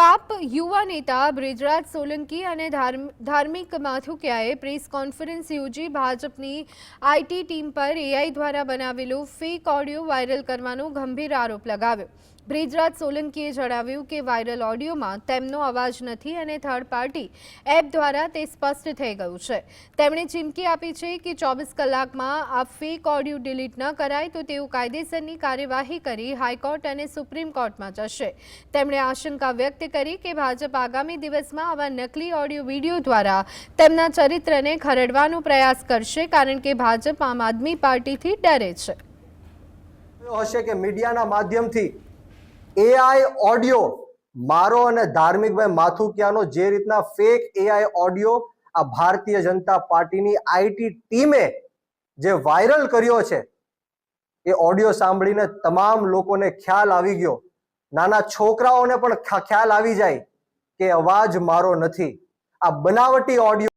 આપ યુવા નેતા બ્રિજરાજ સોલંકી અને ધાર્મિક માથુકિયાએ પ્રેસ કોન્ફરન્સ યોજી ભાજપની આઈટી ટીમ પર એઆઈ દ્વારા બનાવેલું ફેક ઓડિયો વાયરલ કરવાનો ગંભીર આરોપ લગાવ્યો। બ્રિજરાજ સોલંકીએ જણાવ્યું કે વાયરલ ઓડિયોમાં તેમનો અવાજ નથી અને થર્ડ પાર્ટી એપ દ્વારા તે સ્પષ્ટ થઈ ગયું છે। તેમણે ચીમકી આપી છે કે 24 કલાકમાં આ ફેક ઓડિયો ડિલીટ ન કરાય તો તેઓ કાયદેસરની કાર્યવાહી કરી હાઈકોર્ટ અને સુપ્રીમ કોર્ટમાં જશે। તેમણે આશંકા વ્યક્ત કરી કે ભાજપ આગામી દિવસમાં આવા નકલી ઓડિયો વિડીયો દ્વારા તેમના ચરિત્રને ખરડવાનો પ્રયાસ કરશે, કારણ કે ભાજપ આમ આદમી પાર્ટીથી ડરે છે। હશે કે મીડિયાના માધ્યમથી એઆઈ ઓડિયો મારો અને ધાર્મિકભાઈ માથુકિયાનો જે રીતના ફેક એઆઈ ઓડિયો આ ભારતીય જનતા પાર્ટીની આઈટી ટીમે જે વાયરલ કર્યો છે, એ ઓડિયો સાંભળીને તમામ લોકોને ખ્યાલ આવી ગયો, નાના છોકરાઓને પણ ખ્યાલ આવી જાય કે અવાજ મારો નથી, આ બનાવટી ઓડિયો